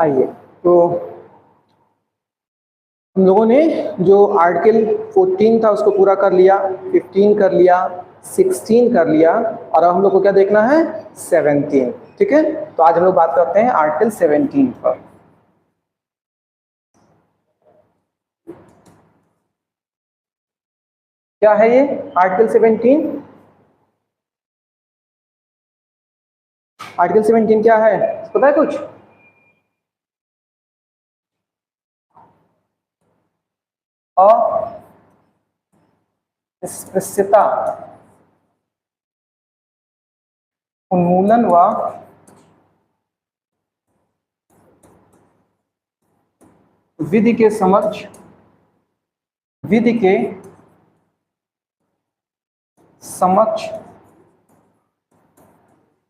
आइए, तो हम लोगों ने जो आर्टिकल 14 था उसको पूरा कर लिया, 15 कर लिया, 16 कर लिया, और अब हम लोग को क्या देखना है, 17। ठीक है, तो आज हम लोग बात करते हैं आर्टिकल 17 पर। क्या है ये आर्टिकल 17? आर्टिकल 17 क्या है, पता है कुछ? अस्पृश्यता उन्मूलन व विधि के समक्ष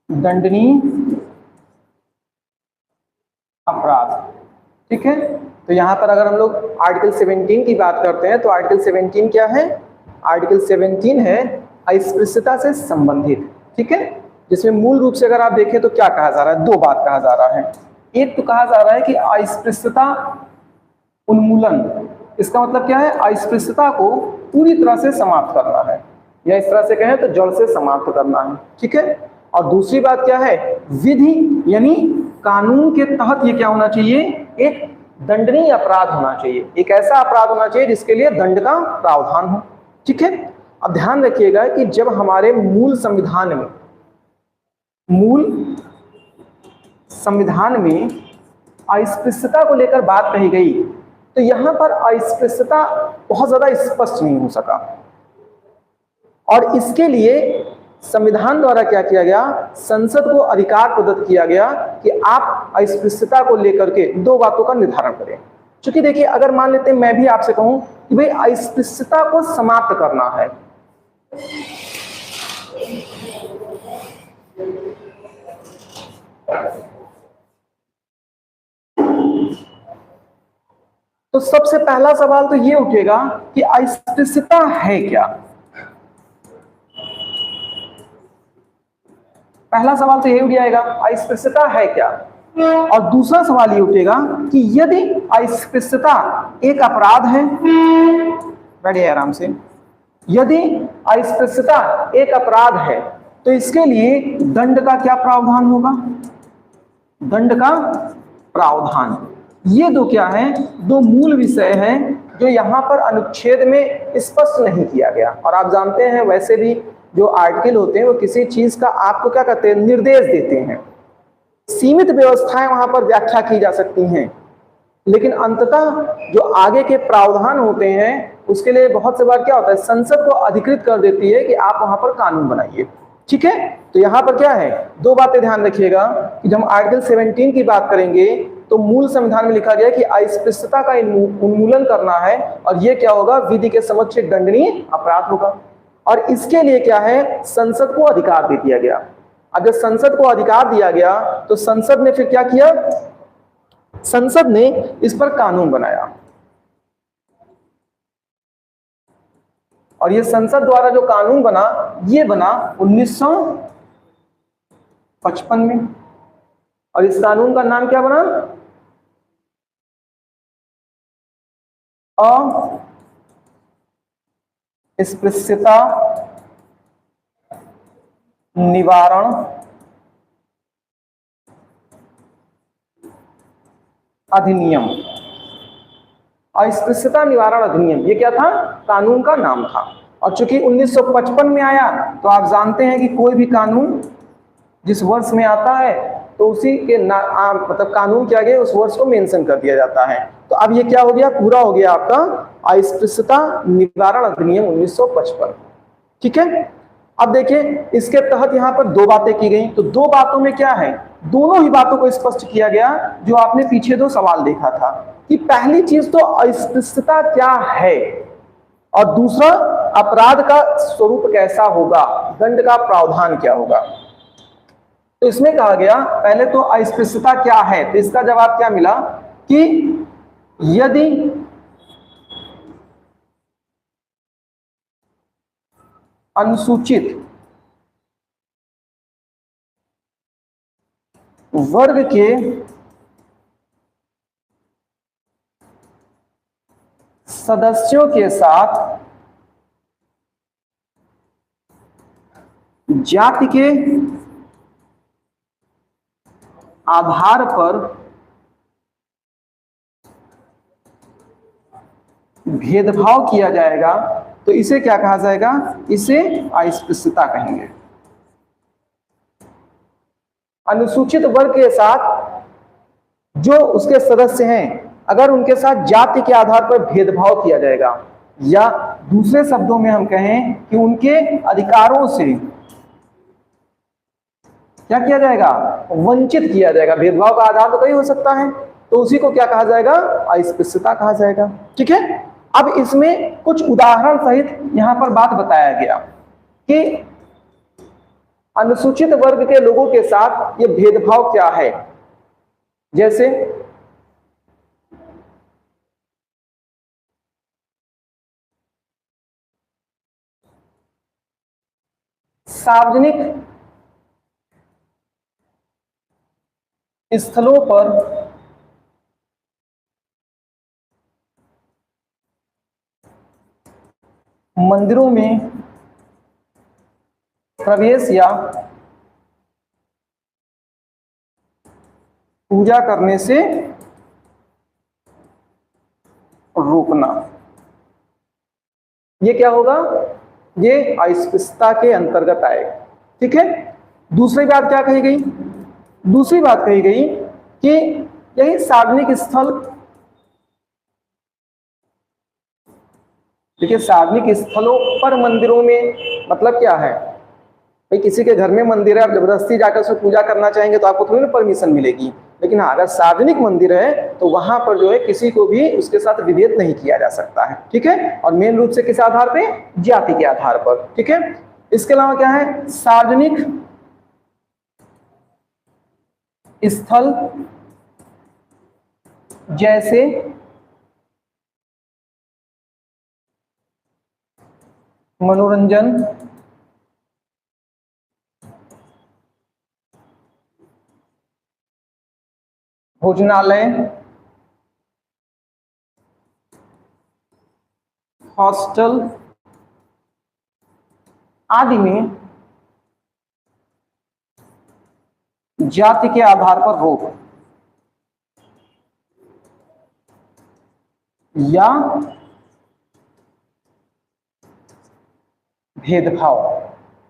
दंडनीय अपराध। ठीक है, तो यहां पर अगर हम लोग आर्टिकल 17 की बात करते हैं तो आर्टिकल 17 क्या है? आर्टिकल 17 है अस्पृश्यता से संबंधित। ठीक है, जिसमें मूल रूप से अगर आप देखें तो क्या कहा जा रहा है, दो बात कहा जा रहा है। एक तो कहा जा रहा है कि अस्पृश्यता उन्मूलन, इसका मतलब क्या है, अस्पृश्यता को पूरी तरह से समाप्त करना है, या इस तरह से कहें तो जड़ से समाप्त करना है। ठीक है, और दूसरी बात क्या है, विधि यानी कानून के तहत ये क्या होना चाहिए, एक दंडनीय अपराध होना चाहिए, एक ऐसा अपराध होना चाहिए जिसके लिए दंड का प्रावधान हो। ठीक है, अब ध्यान रखिएगा कि जब हमारे मूल संविधान में अस्पृश्यता को लेकर बात कही गई, तो यहां पर अस्पृश्यता बहुत ज्यादा स्पष्ट नहीं हो सका, और इसके लिए संविधान द्वारा क्या किया गया, संसद को अधिकार प्रदत्त किया गया कि आप अस्पृश्यता को लेकर के दो बातों का निर्धारण करें। क्योंकि देखिए, अगर मान लेते हैं मैं भी आपसे कहूं कि भाई अस्पृश्यता को समाप्त करना है, तो सबसे पहला सवाल तो ये उठेगा कि अस्पृश्यता है क्या। पहला सवाल तो ये उठ जाएगा, अस्पृश्यता है क्या। और दूसरा सवाल ये उठेगा कि यदि अस्पृश्यता एक अपराध है, बैठिए आराम से, यदि अस्पृश्यता एक अपराध है तो इसके लिए दंड का क्या प्रावधान होगा, दंड का प्रावधान। ये दो क्या है, दो मूल विषय हैं जो यहाँ पर अनुच्छेद में स्पष्ट नहीं किया गया। और आप जानते हैं वैसे भी जो आर्टिकल होते हैं वो किसी चीज का आपको क्या करते हैं, निर्देश देते हैं। सीमित व्यवस्थाएं वहां पर व्याख्या की जा सकती हैं, लेकिन अंततः जो आगे के प्रावधान होते हैं उसके लिए बहुत से बार क्या होता है, संसद को अधिकृत कर देती है कि आप वहां पर कानून बनाइए। ठीक है, तो यहां पर क्या है, दो बातें ध्यान रखिएगा कि जब हम आर्टिकल 17 की बात करेंगे तो मूल संविधान में लिखा गया कि अस्पृश्यता का उन्मूलन करना है, और यह क्या होगा, विधि के समक्ष दंडनीय अपराध होगा। और इसके लिए क्या है, संसद को अधिकार दे दिया गया। अब जब संसद को अधिकार दिया गया तो संसद ने फिर क्या किया, संसद ने इस पर कानून बनाया, और ये संसद द्वारा जो कानून बना ये बना 1955 में, और इस कानून का नाम क्या बना, अस्पृश्यता निवारण अधिनियम। अस्पृश्यता निवारण अधिनियम, ये क्या था, कानून का नाम था। और चूंकि 1955 में आया तो आप जानते हैं कि कोई भी कानून जिस वर्ष में आता है तो उसी के मतलब कानून के आगे उस वर्ष को मेंशन कर दिया जाता है। तो अब ये क्या हो गया, पूरा हो गया आपका अस्पृश्यता निवारण अधिनियम 1955। ठीक है, अब देखिए इसके तहत यहां पर दो बातें की गई, तो दो बातों में क्या है, दोनों ही बातों को स्पष्ट किया गया जो आपने पीछे दो सवाल देखा था, कि पहली चीज तो अस्पृश्यता क्या है, और दूसरा अपराध का स्वरूप कैसा होगा, दंड का प्रावधान क्या होगा। तो इसमें कहा गया पहले तो अस्पृश्यता क्या है, तो इसका जवाब क्या मिला कि यदि अनुसूचित वर्ग के सदस्यों के साथ जाति के आधार पर भेदभाव किया जाएगा तो इसे क्या कहा जाएगा? इसे अस्पृश्यता कहेंगे। अनुसूचित वर्ग के साथ जो उसके सदस्य हैं, अगर उनके साथ जाति के आधार पर भेदभाव किया जाएगा, या दूसरे शब्दों में हम कहें कि उनके अधिकारों से क्या किया जाएगा? वंचित किया जाएगा। भेदभाव का आधार तो कई हो सकता है, तो उसी को क्या कहा जाएगा? अस्पृश्यता कहा जाएगा। ठीक है, अब इसमें कुछ उदाहरण सहित यहां पर बात बताया गया कि अनुसूचित वर्ग के लोगों के साथ ये भेदभाव क्या है। जैसे सार्वजनिक स्थलों पर मंदिरों में प्रवेश या पूजा करने से रोकना, ये क्या होगा? ये अस्पृश्यता के अंतर्गत आएगा। ठीक है, दूसरी बात क्या कही गई? दूसरी बात कही गई कि यही सार्वजनिक स्थल, देखिए सार्वजनिक स्थलों पर मंदिरों में मतलब क्या है? भाई किसी के घर में मंदिर है, आप जबरदस्ती जाकर उसमें पूजा करना चाहेंगे तो आपको थोड़ी ना परमिशन मिलेगी। लेकिन हाँ, अगर सार्वजनिक मंदिर है तो वहां पर जो है किसी को भी उसके साथ विभेद नहीं किया जा सकता है। ठीक है, और मेन रूप से किस आधार पे? जाति के आधार पर। ठीक है, इसके अलावा क्या है? सार्वजनिक स्थल जैसे मनोरंजन, भोजनालय, हॉस्टल आदि में जाति के आधार पर रोक या भेदभाव,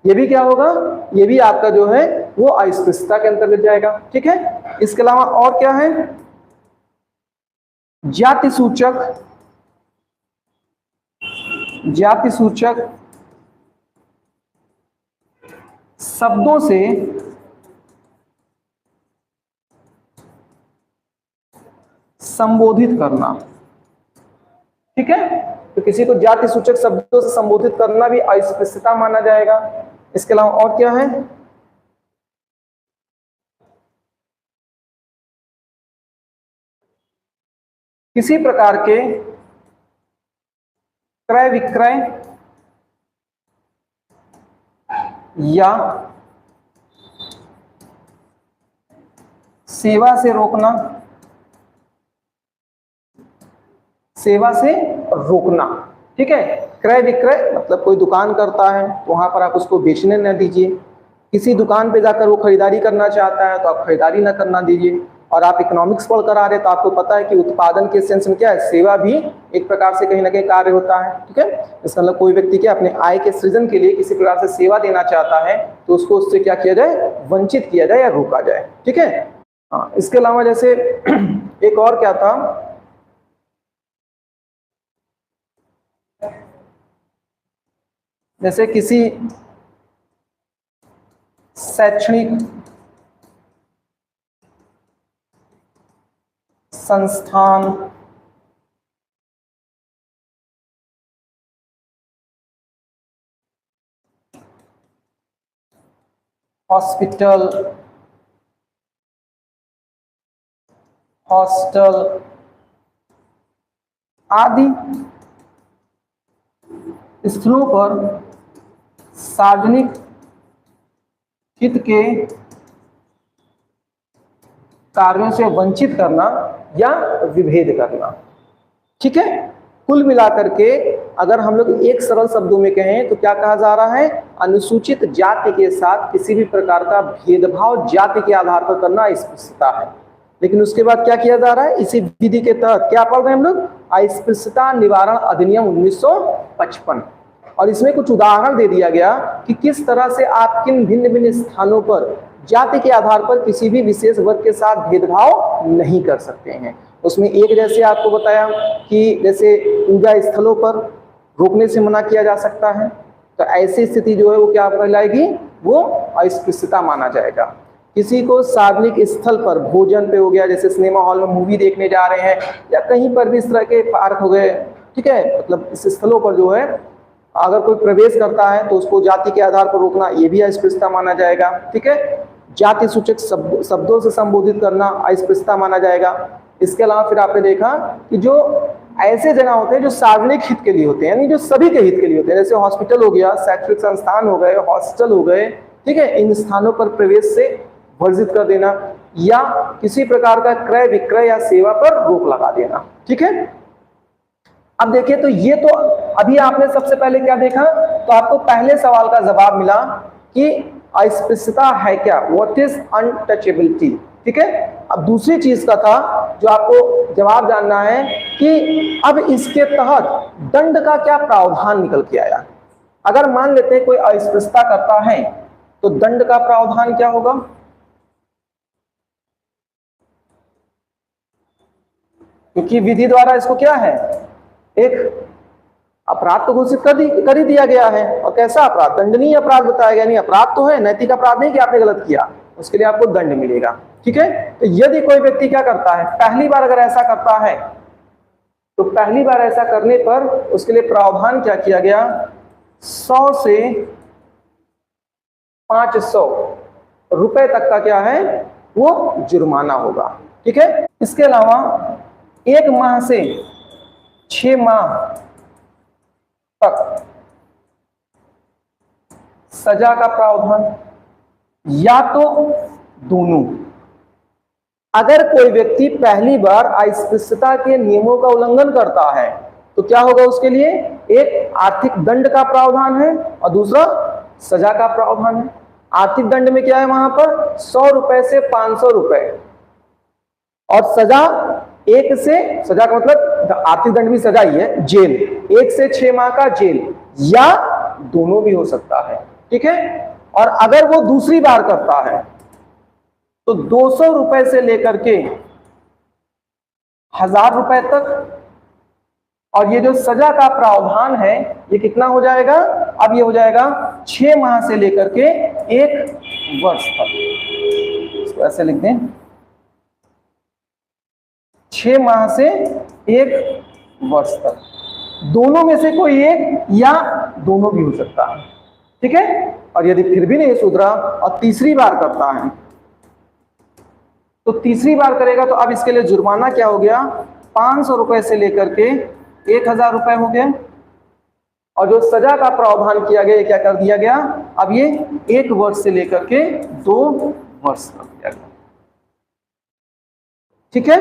ये भी क्या होगा? ये भी आपका जो है वो अस्पृश्यता के अंतर्गत जाएगा। ठीक है, इसके अलावा और क्या है? जाति सूचक शब्दों से संबोधित करना। ठीक है, तो किसी को जाति सूचक शब्दों से संबोधित करना भी अस्पृश्यता माना जाएगा। इसके अलावा और क्या है? किसी प्रकार के क्रय विक्रय या सेवा से रोकना, सेवा से रोकना। ठीक है, क्रय विक्रय मतलब कोई दुकान करता है तो वहां पर आप उसको बेचने न दीजिए। किसी दुकान पे जाकर वो खरीदारी करना चाहता है तो आप खरीदारी न करना दीजिए। और आप इकोनॉमिक्स पढ़ कर आ रहे तो आपको पता है कि उत्पादन के सेंस में क्या है? सेवा भी एक प्रकार से कहीं ना कहीं कार्य होता है। ठीक है, इसका मतलब कोई व्यक्ति क्या अपने आय के सृजन के लिए किसी प्रकार से सेवा देना चाहता है तो उसको उससे क्या किया जाए? वंचित किया जाए या रोका जाए। ठीक है, हाँ, इसके अलावा जैसे एक और क्या था? जैसे किसी शैक्षणिक संस्थान, हॉस्पिटल, हॉस्टल आदि स्थलों पर सार्वजनिक हित के कार्यों से वंचित करना या विभेद करना। ठीक है, कुल मिलाकर के अगर हम लोग एक सरल शब्दों में कहें तो क्या कहा जा रहा है, अनुसूचित जाति के साथ किसी भी प्रकार का भेदभाव जाति के आधार पर करना अस्पृश्यता है। लेकिन उसके बाद क्या किया जा रहा है, इसी विधि के तहत क्या पढ़ रहे हैं हम लोग, अस्पृश्यता निवारण अधिनियम 1955, और इसमें कुछ उदाहरण दे दिया गया कि किस तरह से आप किन भिन्न भिन्न स्थानों पर जाति के आधार पर किसी भी विशेष वर्ग के साथ भेदभाव नहीं कर सकते हैं। उसमें एक जैसे आपको बताया कि जैसे पूजा स्थलों पर रोकने से मना किया जा सकता है, तो ऐसी स्थिति जो है वो क्या कहलाएगी, वो अस्पृश्यता माना जाएगा। किसी को सार्वजनिक स्थल पर भोजन पे हो गया, जैसे सिनेमा हॉल में मूवी देखने जा रहे हैं या कहीं पर भी इस तरह के पार्क हो गए, ठीक है, मतलब इस स्थलों पर जो है अगर कोई प्रवेश करता है तो उसको जाति के आधार पर रोकना, ये भी अस्पृश्यता माना जाएगा। ठीक है, जाति सूचक शब्दों से संबोधित करना अस्पृश्यता माना जाएगा। इसके अलावा फिर आपने देखा कि जो ऐसे जगह होते हैं जो सार्वजनिक हित के लिए होते हैं, यानी जो सभी के हित के लिए होते हैं, जैसे हॉस्पिटल हो गया, शैक्षणिक संस्थान हो गए, हॉस्टल हो गए, ठीक है, इन स्थानों पर प्रवेश से वर्जित कर देना या किसी प्रकार का क्रय विक्रय या सेवा पर रोक लगा देना। ठीक है, अब देखिए तो ये तो अभी आपने सबसे पहले क्या देखा, तो आपको पहले सवाल का जवाब मिला कि अस्पृश्यता है क्या, व्हाट इज अनटचेबिलिटी। ठीक है, अब दूसरी चीज का था जो आपको जवाब जानना है कि अब इसके तहत दंड का क्या प्रावधान निकल के आया। अगर मान लेते हैं कोई अस्पृश्यता करता है तो दंड का प्रावधान क्या होगा, क्योंकि विधि द्वारा इसको क्या है, एक अपराध तो घोषित कर ही दिया गया है। और कैसा अपराध, दंडनीय अपराध बताया गया, नहीं अपराध तो है, नैतिक अपराध नहीं कि आपने गलत किया, उसके लिए आपको दंड मिलेगा। ठीक है, तो यदि कोई व्यक्ति क्या करता है, पहली बार अगर ऐसा करता है तो पहली बार ऐसा करने पर उसके लिए प्रावधान क्या किया गया, 100 से 500 रुपए तक का क्या है वो जुर्माना होगा। ठीक है, इसके अलावा 1 माह से 6 माह तक सजा का प्रावधान, या तो दोनों। अगर कोई व्यक्ति पहली बार अस्पृश्यता के नियमों का उल्लंघन करता है तो क्या होगा, उसके लिए एक आर्थिक दंड का प्रावधान है और दूसरा सजा का प्रावधान है। आर्थिक दंड में क्या है, वहां पर 100 रुपए से 500 रुपए, और सजा सजा का मतलब आर्थिक दंड भी सजा ही है, जेल, 1 से 6 माह का जेल, या दोनों भी हो सकता है। ठीक है, और अगर वो दूसरी बार करता है तो 200 रुपए से लेकर के 1000 रुपए तक, और ये जो सजा का प्रावधान है ये कितना हो जाएगा, अब ये हो जाएगा 6 माह से लेकर के 1 वर्ष तक। इसको ऐसे लिख दें, 6 माह से 1 वर्ष तक, दोनों में से कोई एक या दोनों भी हो सकता है। ठीक है, और यदि फिर भी नहीं सुधरा और तीसरी बार करता है तो तीसरी बार करेगा तो अब इसके लिए जुर्माना क्या हो गया, 500 रुपए से लेकर के 1000 रुपए हो गया, और जो सजा का प्रावधान किया गया क्या कर दिया गया, अब ये 1 वर्ष से लेकर के 2 वर्ष कर दिया गया। ठीक है,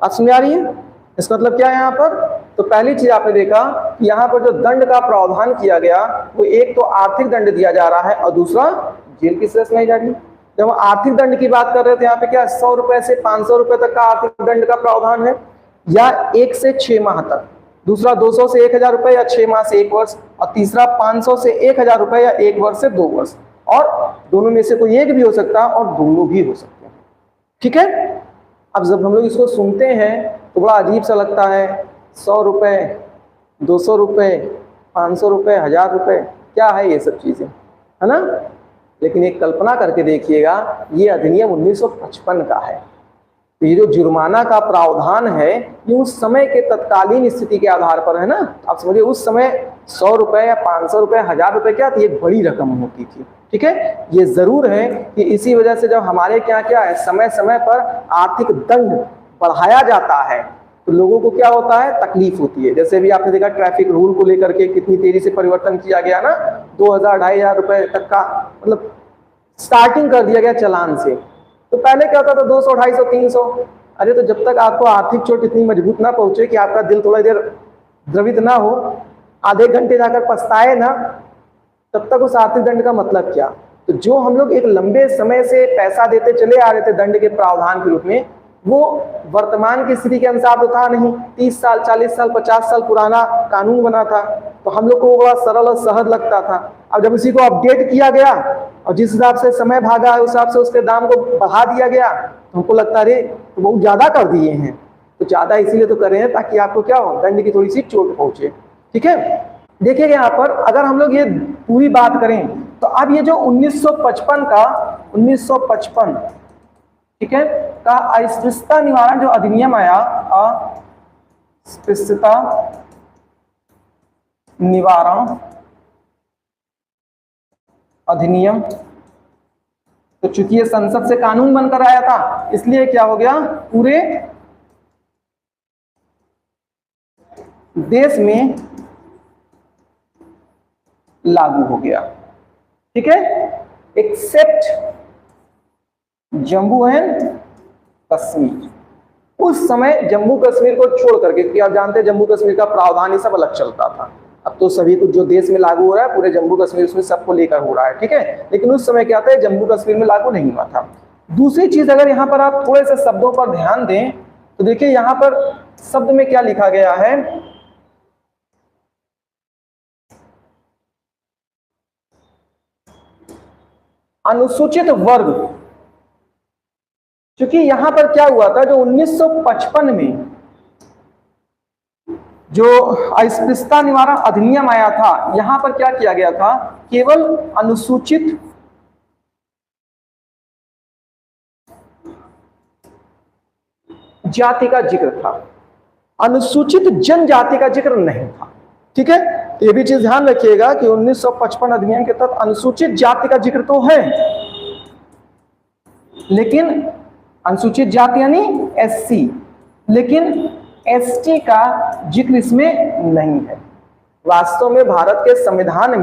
आप समझ आ रही है, इसका मतलब क्या है यहाँ पर, तो पहली चीज आपने देखा कि यहाँ पर जो दंड का प्रावधान किया गया वो एक तो आर्थिक दंड दिया जा रहा है और दूसरा जेल की सजा सुनाई जा रही है। जब हम आर्थिक दंड की बात कर रहे थे यहाँ पे क्या 100 रुपए से 500 रुपए तक का आर्थिक दंड का प्रावधान है, या 1 से 6 माह तक, दूसरा 200 से 1000 रुपए या 6 माह से 1 वर्ष, और तीसरा 500 से 1000 रुपए या 1 वर्ष से 2 वर्ष, और दोनों में से कोई एक भी हो सकता है और दोनों भी हो सकते हैं। ठीक है, अब जब हम लोग इसको सुनते हैं तो बड़ा अजीब सा लगता है, 100 रुपए, 200 रुपए, 500 रुपए, 1000 रुपए, क्या है ये सब चीजें, है ना। लेकिन एक कल्पना करके देखिएगा, ये अधिनियम 1955 का है, तो ये जो जुर्माना का प्रावधान है ये उस समय के तत्कालीन स्थिति के आधार पर है ना। आप समझिए उस समय 100 रुपए या 500 रुपए, 1000 रुपए क्या थी, एक बड़ी रकम होती थी। ठीक है, ये जरूर है कि इसी वजह से जब हमारे क्या है, समय समय पर आर्थिक दंड बढ़ाया जाता है तो लोगों को क्या होता है, तकलीफ होती है। जैसे भी आपने देखा ट्रैफिक रूल को लेकर के कितनी तेजी से परिवर्तन किया गया ना, 2000-2500 रुपए तक का मतलब स्टार्टिंग कर दिया गया चालान से। तो पहले क्या होता था 200, 250, 300, अरे तो जब तक आपको आर्थिक चोट इतनी मजबूत ना पहुंचे कि आपका दिल थोड़ा देर द्रवित ना हो, आधे घंटे जाकर पछताए ना, तब तक उस आर्थिक दंड का मतलब क्या। तो जो हम लोग एक लंबे समय से पैसा देते चले आ रहे थे दंड के प्रावधान के रूप में, वो वर्तमान की स्थिति के अनुसार तो था नहीं। 30 साल 40 साल 50 साल पुराना कानून बना था, तो हम लोग को बड़ा सरल और सहज लगता था। अब जब इसी को अपडेट किया गया और जिस हिसाब से समय भागा है उस हिसाब से उसके दाम को बढ़ा दिया गया, तो हमको लगता है तो बहुत ज्यादा कर दिए हैं। तो ज्यादा इसीलिए तो कर रहे हैं ताकि आपको क्या हो, दंड की थोड़ी सी चोट पहुंचे। ठीक है, देखिए यहाँ पर अगर हम लोग ये पूरी बात करें तो अब ये जो 1955 ठीक है का अस्पृश्यता निवारण जो अधिनियम आया, अस्पृश्यता निवारण अधिनियम, तो चूंकि ये संसद से कानून बनकर आया था इसलिए क्या हो गया, पूरे देश में लागू हो गया। ठीक है, एक्सेप्ट जम्मू एंड कश्मीर। उस समय जम्मू कश्मीर को छोड़ करके, क्योंकि आप जानते हैं जम्मू कश्मीर का प्रावधान ही सब अलग चलता था। अब तो सभी कुछ जो देश में लागू हो रहा है पूरे जम्मू कश्मीर उसमें सबको लेकर हो रहा है। ठीक है, लेकिन उस समय क्या था, जम्मू कश्मीर में लागू नहीं हुआ था। दूसरी चीज, अगर यहाँ पर आप थोड़े से शब्दों पर ध्यान दें तो देखिए यहाँ पर शब्द में क्या लिखा गया है, अनुसूचित वर्ग। क्योंकि यहां पर क्या हुआ था, जो 1955 में जो अस्पृश्यता निवारण अधिनियम आया था, यहां पर क्या किया गया था, केवल अनुसूचित जाति का जिक्र था, अनुसूचित जनजाति का जिक्र नहीं था। ठीक है, तो ये भी चीज ध्यान रखिएगा कि 1955 अधिनियम के तहत अनुसूचित जाति का जिक्र तो है, लेकिन अनुसूचित जाति यानी एससी, लेकिन एसटी का जिक्र इसमें नहीं है। वास्तव में भारत के संविधान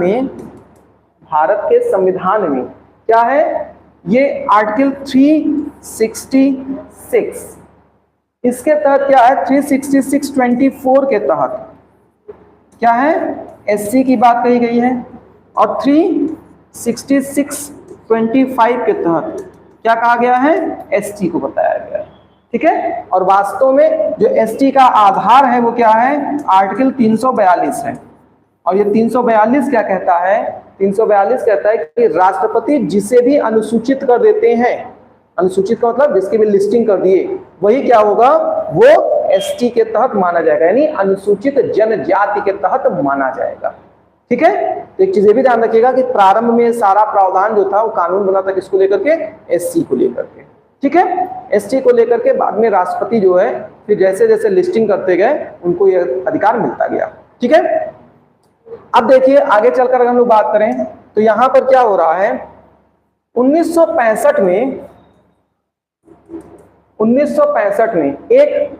में क्या है, ये आर्टिकल 366, इसके तहत क्या है, 366(24) के तहत क्या है, एससी की बात कही गई है, और 366(25) के तहत क्या कहा गया है, एसटी को बताया गया है। ठीक है, और वास्तव में जो एसटी का आधार है वो क्या है, आर्टिकल 342 है। और ये 342 क्या कहता है, 342 कहता है कि राष्ट्रपति जिसे भी अनुसूचित कर देते हैं, अनुसूचित का मतलब जिसकी भी लिस्टिंग कर दिए, वही क्या होगा, वो एसटी के तहत माना जाएगा, यानी अनुसूचित जनजाति के तहत माना जाएगा। ठीक है, तो एक चीज ये भी ध्यान रखिएगा कि प्रारंभ में सारा प्रावधान जो था वो कानून बना था किसको लेकर के, एससी को लेकर के। ठीक है, एसटी को लेकर के बाद में राष्ट्रपति जो है फिर जैसे जैसे लिस्टिंग करते गए उनको ये अधिकार मिलता गया। ठीक है, अब देखिए आगे चलकर अगर हम लोग बात करें तो यहां पर क्या हो रहा है, 1965 में एक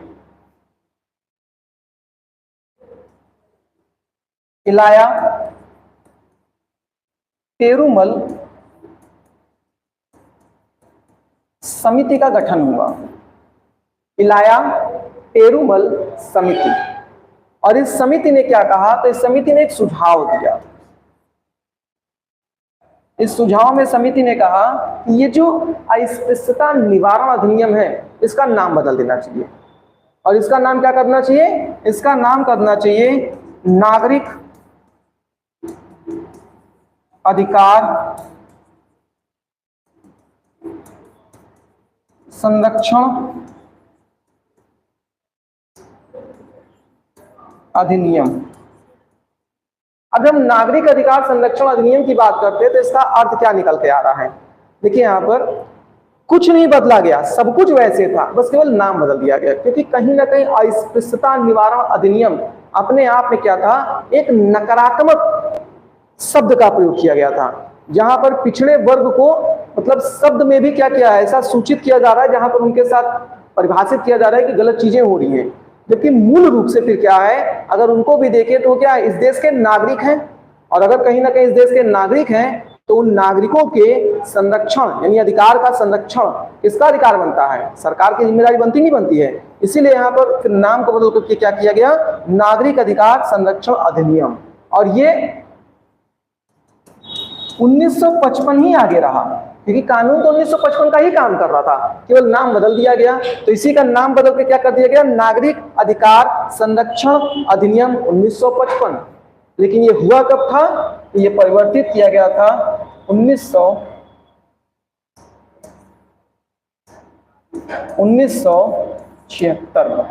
इलाया पेरुमल समिति का गठन हुआ, इलाया पेरुमल समिति। और इस समिति ने क्या कहा, तो इस समिति ने एक सुझाव दिया। इस सुझाव में समिति ने कहा कि ये जो अस्पृश्यता निवारण अधिनियम है इसका नाम बदल देना चाहिए। और इसका नाम क्या करना चाहिए, इसका नाम करना चाहिए नागरिक अधिकार संरक्षण अधिनियम। अब हम नागरिक अधिकार संरक्षण अधिनियम की बात करते हैं तो इसका अर्थ क्या निकल के आ रहा है, देखिए यहां पर कुछ नहीं बदला गया, सब कुछ वैसे था, बस केवल नाम बदल दिया गया। क्योंकि कहीं ना कहीं अस्पृश्यता निवारण अधिनियम अपने आप में क्या था, एक नकारात्मक शब्द का प्रयोग किया गया था, जहां पर पिछड़े वर्ग को मतलब शब्द में भी क्या किया है, ऐसा सूचित किया जा रहा है जहां पर उनके साथ परिभाषित किया जा रहा है कि गलत चीजें हो रही हैं। जबकि मूल रूप से फिर क्या है, अगर उनको भी देखें तो क्या इस देश के नागरिक हैं, और अगर कहीं ना कहीं इस देश के नागरिक हैं तो उन नागरिकों के संरक्षण यानी अधिकार का संरक्षण किसका अधिकार बनता है? सरकार की जिम्मेदारी बनती नहीं बनती है? इसीलिए यहाँ पर फिर नाम को बदल करके क्या किया गया? नागरिक अधिकार संरक्षण अधिनियम। और ये 1955 ही आगे रहा, क्योंकि कानून तो 1955 का ही काम कर रहा था, केवल नाम बदल दिया गया। तो इसी का नाम बदल के क्या कर दिया गया? नागरिक अधिकार संरक्षण अधिनियम 1955। लेकिन ये हुआ कब था? ये परिवर्तित किया गया था 1976 में।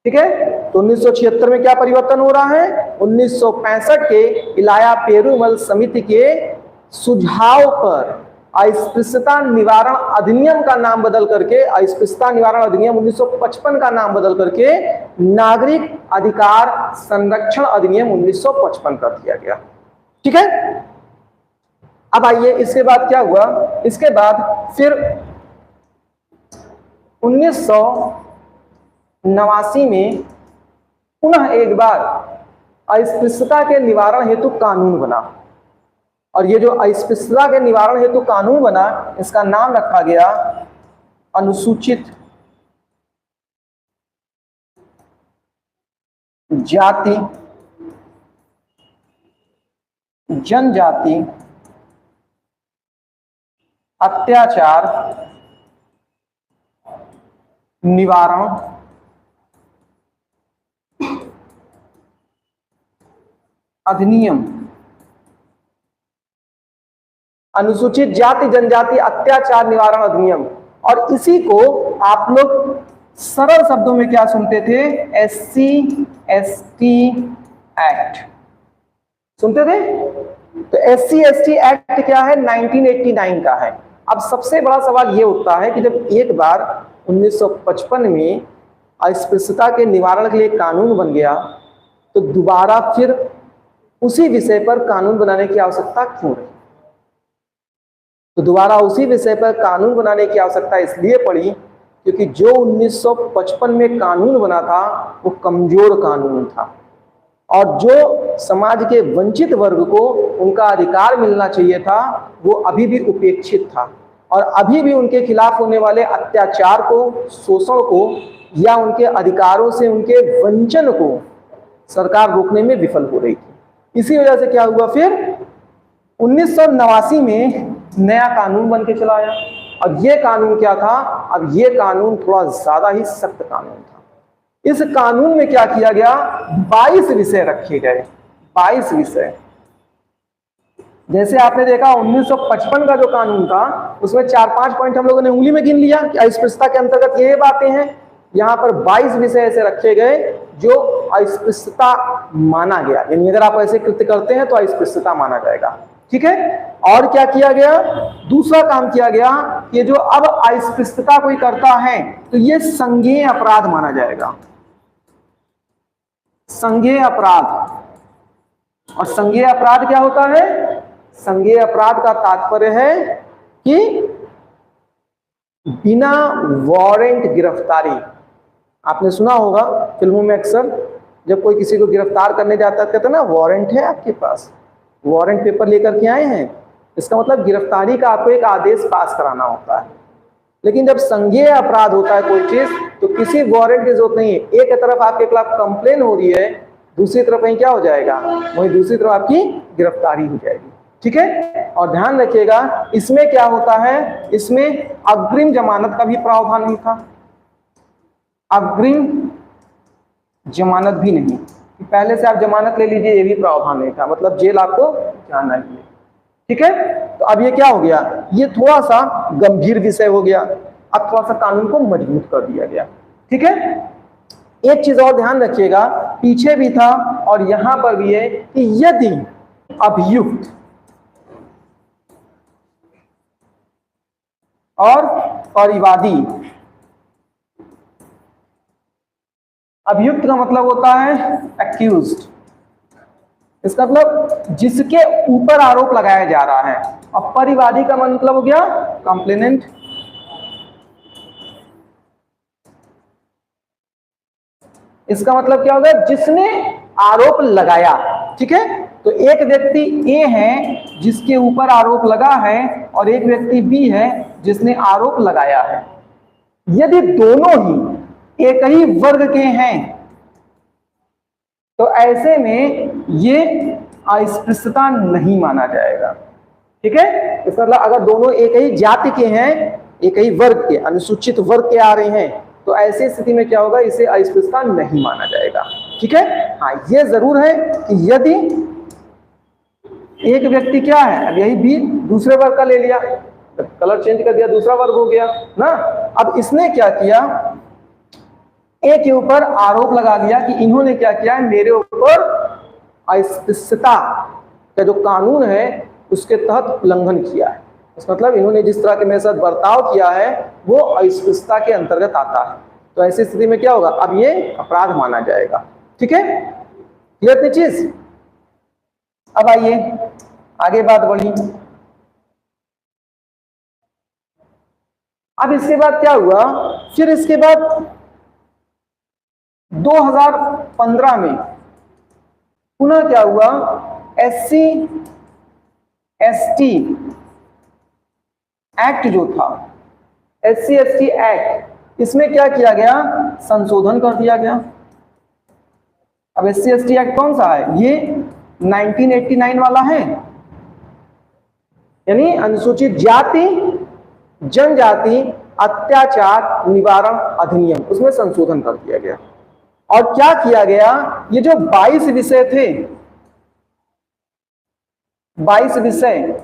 ठीक है, तो 1976 में क्या परिवर्तन हो रहा है? 1965 के इलाया पेरुमल समिति के सुझाव पर अस्पृश्यता निवारण अधिनियम का नाम बदल करके, अस्पृश्यता निवारण अधिनियम 1955 का नाम बदल करके नागरिक अधिकार संरक्षण अधिनियम 1955 कर दिया गया। ठीक है, अब आइए इसके बाद क्या हुआ? इसके बाद फिर 1989 में पुनः एक बार अस्पृश्यता के निवारण हेतु कानून बना, और ये जो अस्पृश्यता के निवारण हेतु कानून बना, इसका नाम रखा गया अनुसूचित जाति जनजाति अत्याचार निवारण अधिनियम। अनुसूचित जाति जनजाति अत्याचार निवारण अधिनियम। और इसी को आप लोग सरल शब्दों में क्या सुनते थे? SC/ST एक्ट सुनते थे। तो SC/ST एक्ट क्या है? 1989 का है। अब सबसे बड़ा सवाल ये उठता है कि जब एक बार 1955 में अस्पृश्यता के निवारण के लिए कानून बन गया, तो दोबारा फिर उसी विषय पर कानून बनाने की आवश्यकता क्यों रही? तो दोबारा उसी विषय पर कानून बनाने की आवश्यकता इसलिए पड़ी क्योंकि जो 1955 में कानून बना था वो कमजोर कानून था, और जो समाज के वंचित वर्ग को उनका अधिकार मिलना चाहिए था वो अभी भी उपेक्षित था, और अभी भी उनके खिलाफ होने वाले अत्याचार को, शोषण को, या उनके अधिकारों से उनके वंचन को सरकार रोकने में विफल हो रही थी। इसी वजह से क्या हुआ? फिर 1989 में नया कानून बन के चला आया। और ये कानून क्या था? अब ये कानून थोड़ा ज्यादा ही सख्त कानून था। इस कानून में क्या किया गया? 22 विषय रखे गए। 22 विषय। जैसे आपने देखा 1955 का जो कानून था उसमें 4-5 पॉइंट हम लोगों ने उंगली में गिन लिया कि अस्पृश्यता के अंतर्गत ये बातें हैं। यहाँ पर 22 विषय ऐसे रखे गए जो अस्पृश्यता माना गया, यानी अगर आप ऐसे कृत्य करते हैं तो अस्पृश्यता माना जाएगा। ठीक है, और क्या किया गया? दूसरा काम किया गया कि जो अब अस्पृश्यता कोई करता है तो ये संज्ञेय अपराध माना जाएगा। संज्ञेय अपराध। और संज्ञेय अपराध क्या होता है? संज्ञेय अपराध का तात्पर्य है कि बिना वारंट गिरफ्तारी। आपने सुना होगा फिल्मों में अक्सर जब कोई किसी को गिरफ्तार करने जाता है कहते हैं ना, वारंट है आपके पास, वारंट पेपर लेकर के आए हैं। इसका मतलब गिरफ्तारी का आपको एक आदेश पास कराना होता है। लेकिन जब संज्ञेय अपराध होता है कोई चीज तो किसी वारंट की जरूरत नहीं है। एक तरफ आपके खिलाफ कंप्लेन हो रही है, दूसरी तरफ कहीं क्या हो जाएगा? वहीं दूसरी तरफ आपकी गिरफ्तारी हो जाएगी। ठीक है, और ध्यान रखिएगा इसमें क्या होता है? इसमें अग्रिम जमानत का भी प्रावधान नहीं था। अग्रिम जमानत भी नहीं, पहले से आप जमानत ले लीजिए, ये भी प्रावधान नहीं था। मतलब जेल आपको जाना ही है। ठीक है, तो अब ये क्या हो गया? ये थोड़ा सा गंभीर विषय हो गया। अब थोड़ा सा कानून को मजबूत कर दिया गया। ठीक है, एक चीज और ध्यान रखिएगा, पीछे भी था और यहां पर भी है कि यदि अभियुक्त और परिवादी, अभियुक्त का मतलब होता है एक्यूज्ड, इसका मतलब जिसके ऊपर आरोप लगाया जा रहा है, और परिवादी का मतलब हो गया कंप्लेनेंट। इसका मतलब क्या होगा? जिसने आरोप लगाया। ठीक है, तो एक व्यक्ति ए है जिसके ऊपर आरोप लगा है और एक व्यक्ति बी है जिसने आरोप लगाया है। यदि दोनों ही एक ही वर्ग के हैं तो ऐसे में ये अस्पृश्यता नहीं माना जाएगा। ठीक है, इसका मतलब अगर दोनों एक ही जाति के हैं, एक ही वर्ग के, अनुसूचित वर्ग के आ रहे हैं, तो ऐसी स्थिति में क्या होगा, इसे अस्पृश्यता नहीं माना जाएगा। ठीक है, हाँ ये जरूर है कि यदि एक व्यक्ति क्या है, अब यही बी दूसरे वर्ग का ले लिया, कलर चेंज कर दिया, दूसरा वर्ग हो गया ना। अब इसने क्या किया, ए के ऊपर आरोप लगा दिया कि इन्होंने क्या किया है, मेरे ऊपर अस्पृश्यता का जो कानून है उसके तहत उल्लंघन किया है। इसका मतलब इन्होंने जिस तरह के मेरे साथ बर्ताव किया है वो अस्पृश्यता के अंतर्गत आता है। तो ऐसी स्थिति में क्या होगा, अब ये अपराध माना जाएगा। ठीक है, क्लियर थी चीज। अब आइए आगे बात बढ़ी। अब इसके बाद क्या हुआ, फिर इसके बाद 2015 में पुनः क्या हुआ, SC ST एक्ट जो था, SC ST एक्ट, इसमें क्या किया गया, संशोधन कर दिया गया। अब SC ST एक्ट कौन सा है, ये 1989 वाला है, यानी अनुसूचित जाति जनजाति अत्याचार निवारण अधिनियम, उसमें संशोधन कर दिया गया। और क्या किया गया, ये जो 22 विषय थे, 22 विषय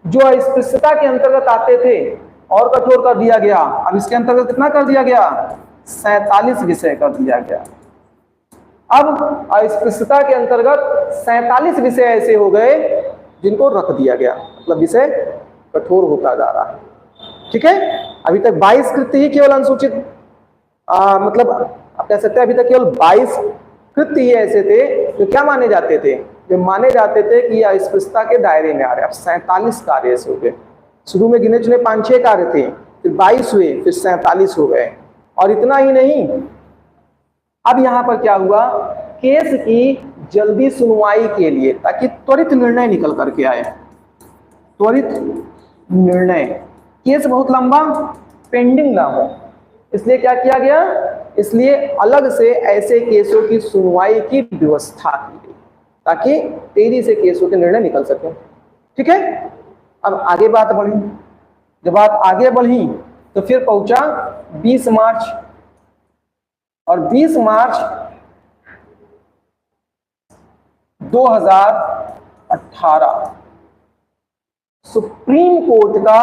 जो अस्पृश्यता के अंतर्गत आते थे और कठोर कर दिया गया। अब इसके अंतर्गत कितना कर दिया गया, 47 विषय कर दिया गया। अब अस्पृश्यता के अंतर्गत 47 विषय ऐसे हो गए जिनको रख दिया गया, मतलब विषय कठोर होता जा रहा है। ठीक है, अभी तक 22 कृत्य ही केवल अनुसूचित मतलब आप कह सकते हैं अभी तक केवल 22 कृत्य ही ऐसे थे जो क्या माने जाते थे, जो माने जाते थे कि यह अस्पृश्यता के दायरे में आ रहे। अब 47 कार्य ऐसे हो गए। शुरू में गिने चुने 5-6 कार्य थे, फिर 22 हुए, फिर 47 हो गए। और इतना ही नहीं, अब यहां पर क्या हुआ, केस की जल्दी सुनवाई के लिए, ताकि त्वरित निर्णय निकल करके आए, त्वरित निर्णय, केस बहुत लंबा पेंडिंग ना हो, इसलिए क्या किया गया, इसलिए अलग से ऐसे केसों की सुनवाई की व्यवस्था की गई ताकि तेजी से केसों के निर्णय निकल सके। ठीक है, अब आगे बात बढ़ी। जब बात आगे बढ़ी तो फिर पहुंचा 20 मार्च, और 20 मार्च 2018 सुप्रीम कोर्ट का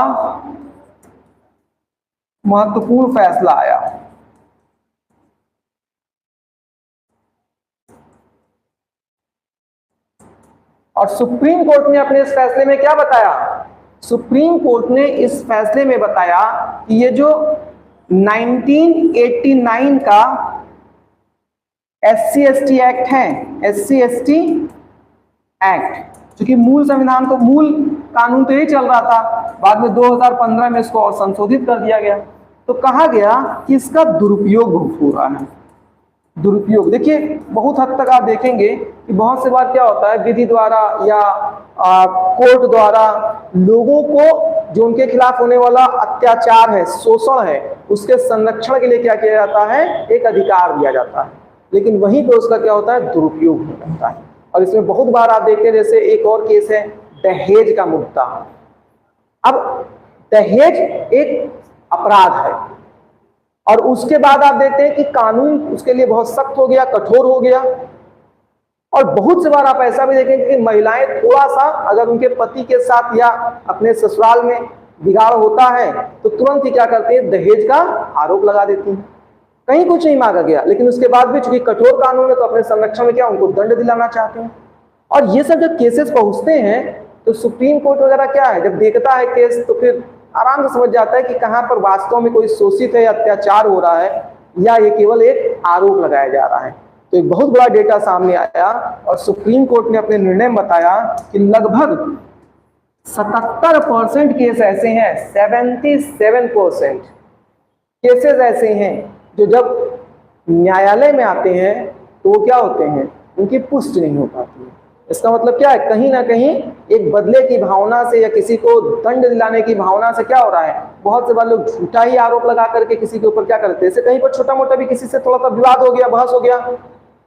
महत्वपूर्ण फैसला आया। और सुप्रीम कोर्ट ने अपने इस फैसले में क्या बताया, सुप्रीम कोर्ट ने इस फैसले में बताया कि ये जो 1989 का SC ST एक्ट है, SC ST एक्ट, क्योंकि मूल संविधान तो मूल कानून तो यही चल रहा था, बाद में 2015 में इसको और संशोधित कर दिया गया। तो कहा गया कि इसका दुरुपयोग बहुत हो रहा है। दुरुपयोग देखिए, बहुत हद तक आप देखेंगे कि बहुत से बार क्या होता है, विधि द्वारा या कोर्ट द्वारा लोगों को जो उनके खिलाफ होने वाला अत्याचार है, शोषण है, उसके संरक्षण के लिए क्या किया जाता है, एक अधिकार दिया जाता है। लेकिन वहीं पे उसका क्या होता है, दुरुपयोग हो जाता है। और इसमें बहुत बार आप देखते हैं, जैसे एक और केस है दहेज का मुद्दा। अब दहेज एक अपराध है और उसके बाद आप देखते हैं कि कानून उसके लिए बहुत सख्त हो गया, कठोर हो गया। और बहुत से बार आप ऐसा भी देखेंगे कि महिलाएं थोड़ा सा अगर उनके पति के साथ या अपने ससुराल में बिगाड़ होता है तो तुरंत ही क्या करती है, दहेज का आरोप लगा देती हैं। कहीं कुछ नहीं मांगा गया, लेकिन उसके बाद भी चूंकि कठोर कानून है तो अपने संरक्षण में क्या उनको दंड दिलाना चाहते हैं। और ये सब जब केसेस पहुंचते हैं तो सुप्रीम कोर्ट वगैरह क्या है, जब देखता है केस तो फिर आराम से समझ जाता है कि कहां पर वास्तव में कोई शोषित है, अत्याचार हो रहा है, या ये केवल एक आरोप लगाया जा रहा है। तो एक बहुत बड़ा डेटा सामने आया और सुप्रीम कोर्ट ने अपने निर्णय में बताया कि लगभग 77% केस ऐसे हैं, 77% केसेस ऐसे हैं जो जब न्यायालय में आते हैं तो वो क्या होते हैं, उनकी पुष्टि नहीं हो पाती है। इसका मतलब क्या है, कहीं ना कहीं एक बदले की भावना से या किसी को दंड दिलाने की भावना से क्या हो रहा है, बहुत से बार लोग झूठा ही आरोप लगा करके किसी के ऊपर क्या करते हैं, जैसे कहीं पर छोटा मोटा भी किसी से थोड़ा सा विवाद हो गया, बहस हो गया,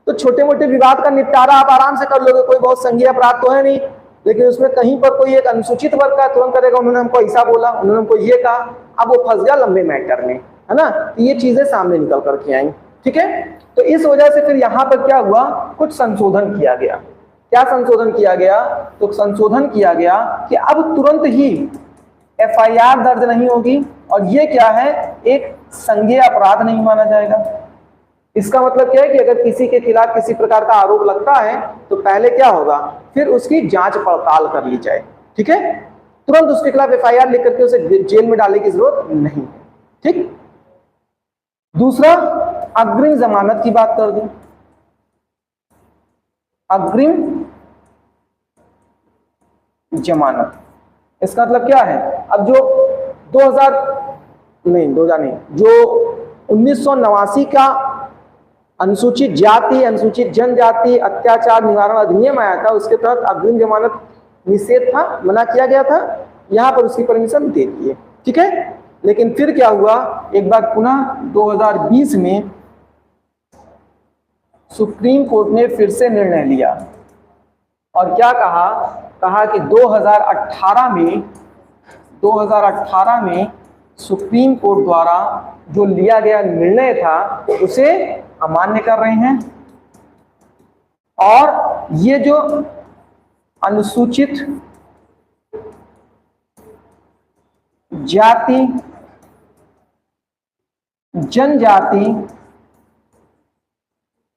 तो छोटे मोटे विवाद का निपटारा आप आराम से कर लोगे, कोई बहुत संज्ञेय अपराध तो है नहीं, लेकिन उसमें कहीं पर कोई एक अनुसूचित वर्ग का तुरंत करेगा, उन्होंने हमको ऐसा बोला, उन्होंने हमको ये कहा, अब वो फंस गया लंबे मैटर में, है ना, तो ये चीजें सामने निकल करके आई। ठीक है, तो इस वजह से फिर यहाँ पर क्या हुआ, कुछ संशोधन किया गया। क्या संशोधन किया गया, तो संशोधन किया गया कि अब तुरंत ही एफआईआर दर्ज नहीं होगी, और ये क्या है, एक संज्ञेय अपराध नहीं माना जाएगा। इसका मतलब क्या है कि अगर किसी के खिलाफ किसी प्रकार का आरोप लगता है तो पहले क्या होगा, फिर उसकी जांच पड़ताल कर ली जाए। ठीक है, तुरंत उसके खिलाफ एफआईआर लिख करके उसे जेल में डालने की जरूरत नहीं है। ठीक, दूसरा अग्रिम जमानत की बात कर दूं। अग्रिम जमानत, इसका मतलब क्या है, अब जो 1989 का अनुसूचित जाति अनुसूचित जनजाति अत्याचार निवारण अधिनियम आया था, उसके तहत अग्रिम जमानत निषेध था, मना किया गया था, यहां पर उसकी परमिशन दे दी है। ठीक है, लेकिन फिर क्या हुआ, एक बार पुनः 2020 में सुप्रीम कोर्ट ने फिर से निर्णय लिया और क्या कहा, कहा कि 2018 में सुप्रीम कोर्ट द्वारा जो लिया गया निर्णय था उसे अमान्य कर रहे हैं, और ये जो अनुसूचित जाति जनजाति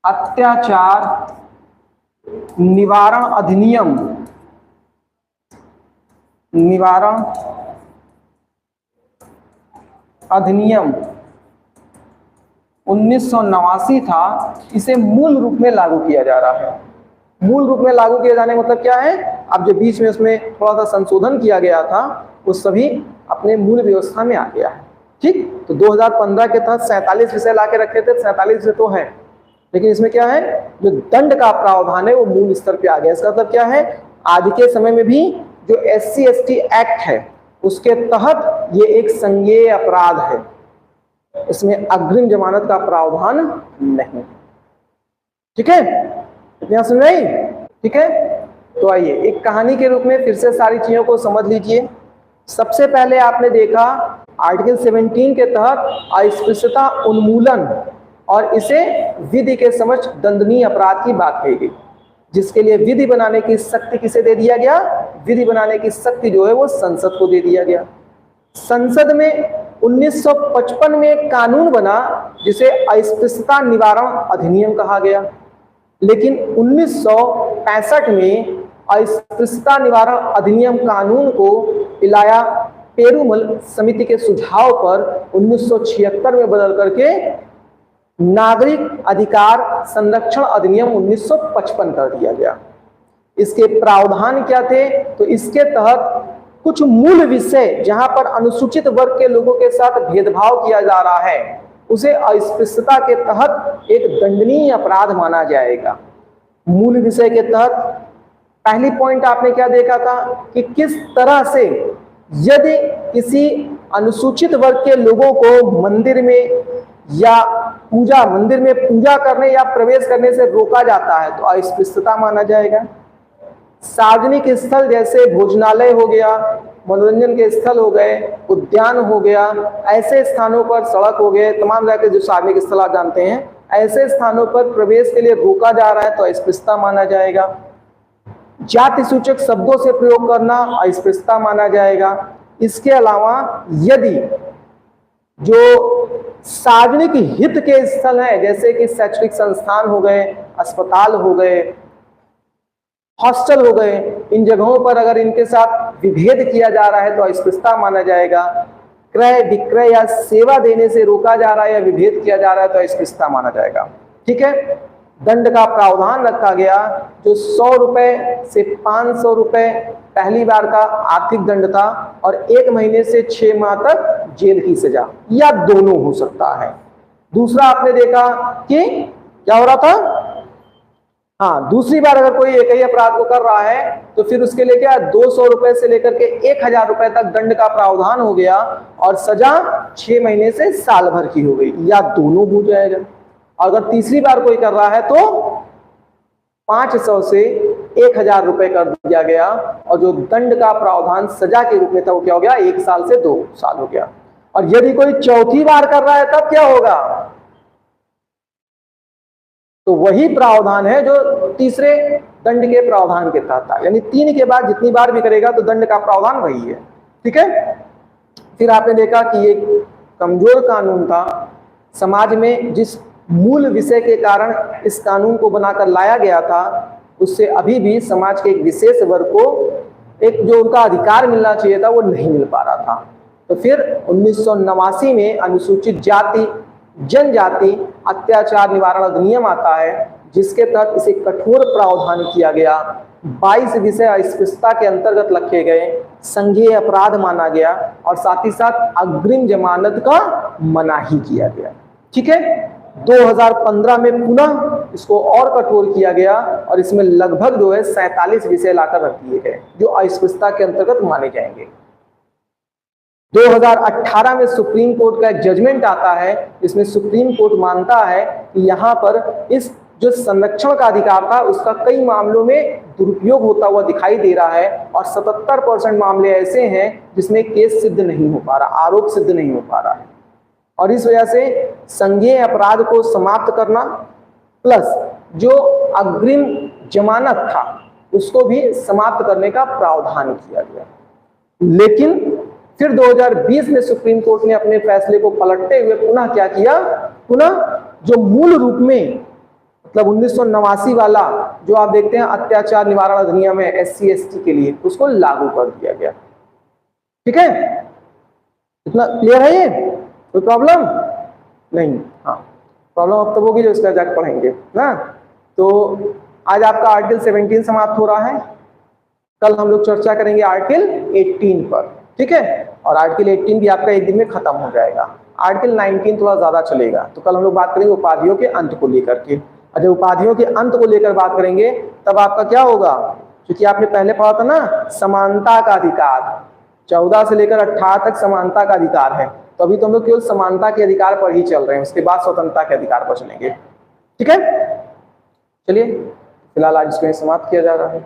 अत्याचार निवारण अधिनियम 1989 था, इसे मूल रूप में लागू किया जा रहा है। मूल रूप में लागू किया जाने का मतलब क्या है, अब जो बीच में उसमें थोड़ा सा संशोधन किया गया था वो सभी अपने मूल व्यवस्था में आ गया है। ठीक, तो 2015 के तहत 47 विषय लाके रखे थे, 47 विषय तो है, लेकिन इसमें क्या है, जो दंड का प्रावधान है वो मूल स्तर पे आ गया। इसका मतलब क्या है, आज के समय में भी जो SC/ST एक्ट है उसके तहत ये एक संज्ञेय अपराध है, इसमें अग्रिम जमानत का प्रावधान नहीं। ठीक है, इतना सुन रही। ठीक है, तो आइए एक कहानी के रूप में फिर से सारी चीजों को समझ लीजिए। सबसे पहले आपने देखा आर्टिकल 17 के तहत अस्पृश्यता उन्मूलन और इसे विधि के समक्ष दंडनीय अपराध की बात कही गई, जिसके लिए विधि बनाने की शक्ति किसे दे दिया गया, विधि बनाने की शक्ति जो है वो संसद को दे दिया गया। संसद में 1955 में एक कानून बना जिसे अस्पृश्यता निवारण अधिनियम कहा गया, लेकिन 1965 में अस्पृश्यता निवारण अधिनियम कानून को इलाया पेरुमल समिति के सुझाव पर 1976 में बदल करके नागरिक अधिकार संरक्षण अधिनियम 1955 कर दिया गया। इसके प्रावधान क्या थे, तो इसके तहत कुछ मूल विषय जहां पर अनुसूचित वर्ग के लोगों के साथ भेदभाव किया जा रहा है उसे अस्पृश्यता के तहत एक दंडनीय अपराध माना जाएगा। मूल विषय के तहत पहली पॉइंट आपने क्या देखा था कि किस तरह से यदि किसी अनुसूचित वर्ग के लोगों को मंदिर में या मंदिर में पूजा करने या प्रवेश करने से रोका जाता है तो अस्पृश्यता माना जाएगा। सार्वजनिक स्थल जैसे भोजनालय हो गया, मनोरंजन के स्थल हो गए, उद्यान हो गया, ऐसे स्थानों पर सड़क हो गए, तमाम तरह के जो सार्वजनिक स्थल आप जानते हैं, ऐसे स्थानों पर प्रवेश के लिए रोका जा रहा है तो अस्पृश्यता माना जाएगा। जाति सूचक शब्दों से प्रयोग करना अस्पृश्यता माना जाएगा। इसके अलावा यदि जो सार्वजनिक हित के स्थल हैं जैसे कि शैक्षणिक संस्थान हो गए, अस्पताल हो गए, हॉस्टल हो गए, इन जगहों पर अगर इनके साथ विभेद किया जा रहा है तो अस्पृश्यता माना जाएगा। क्रय विक्रय या सेवा देने से रोका जा रहा है या विभेद किया जा रहा है तो अस्पृश्यता माना जाएगा। ठीक है, दंड का प्रावधान रखा गया जो 100 रुपए से 500 रुपए पहली बार का आर्थिक दंड था और 1 महीने से 6 माह तक जेल की सजा या दोनों हो सकता है। दूसरा आपने देखा कि क्या हो रहा था, हाँ, दूसरी बार अगर कोई एक ही अपराध को कर रहा है तो फिर उसके लिए क्या 200 रुपए से लेकर के 1000 रुपए तक दंड का प्रावधान हो गया और सजा 6 महीने से साल भर की हो गई, या दोनों हो जाएगा। अगर तीसरी बार कोई कर रहा है तो 500 से 1000 रुपए कर दिया गया, और जो दंड का प्रावधान सजा के रूप में था वो क्या हो गया, 1 साल से 2 साल हो गया। और यदि कोई चौथी बार कर रहा है तब क्या होगा, तो वही प्रावधान है जो तीसरे दंड के प्रावधान के तहत था, यानी 3 के बाद जितनी बार भी करेगा तो दंड का प्रावधान वही है। ठीक है। फिर आपने देखा कि एक कमजोर कानून था, समाज में जिस मूल विषय के कारण इस कानून को बनाकर लाया गया था उससे अभी भी समाज के एक विशेष वर्ग को एक जो उनका अधिकार मिलना चाहिए था वो नहीं मिल पा रहा था। तो फिर 1989 में अनुसूचित जाति जनजाति अत्याचार निवारण अधिनियम आता है, जिसके तहत इसे कठोर प्रावधान किया गया। 22 विषय अस्पृश्यता के अंतर्गत रखे गए, संज्ञेय अपराध माना गया और साथ ही साथ अग्रिम जमानत का मनाही किया गया। ठीक है। 2015 में पुनः इसको और कठोर किया गया और इसमें लगभग जो है 47 विषय लाकर रख दिए गए जो अस्पृश्यता के अंतर्गत माने जाएंगे। 2018 में सुप्रीम कोर्ट का एक जजमेंट आता है, इसमें सुप्रीम कोर्ट मानता है कि यहाँ पर इस जो संरक्षण का अधिकार था उसका कई मामलों में दुरुपयोग होता हुआ दिखाई दे रहा है और 77% मामले ऐसे हैं जिसमें केस सिद्ध नहीं हो पा रहा, आरोप सिद्ध नहीं हो पा रहा है। और इस वजह से संज्ञेय अपराध को समाप्त करना प्लस जो अग्रिम जमानत था उसको भी समाप्त करने का प्रावधान किया गया। लेकिन फिर 2020 में सुप्रीम कोर्ट ने अपने फैसले को पलटते हुए पुनः क्या किया, पुनः जो मूल रूप में मतलब 1989 वाला जो आप देखते हैं अत्याचार निवारण अधिनियम है SC ST के लिए, उसको लागू कर दिया गया। ठीक है, इतना क्लियर है? ये कोई प्रॉब्लम नहीं? हाँ, प्रॉब्लम अब तब होगी जो इसका जाकर पढ़ेंगे ना। तो आज आपका आर्टिकल 17 समाप्त हो रहा है, कल हम लोग चर्चा करेंगे आर्टिकल 18 पर। ठीक है, और आर्टिकल 18 भी आपका एक दिन में खत्म हो जाएगा। आर्टिकल 19 थोड़ा ज्यादा चलेगा, तो कल हम लोग बात करेंगे उपाधियों के अंत को लेकर के। और जब उपाधियों के अंत को लेकर बात करेंगे तब आपका क्या होगा, क्योंकि आपने पहले पढ़ा था ना समानता का अधिकार, 14 से लेकर 18 तक समानता का अधिकार है, तो अभी तो हम लोग केवल समानता के अधिकार पर ही चल रहे हैं, उसके बाद स्वतंत्रता के अधिकार पर चलेंगे। ठीक है, चलिए फिलहाल आज इसको समाप्त किया जा रहा है।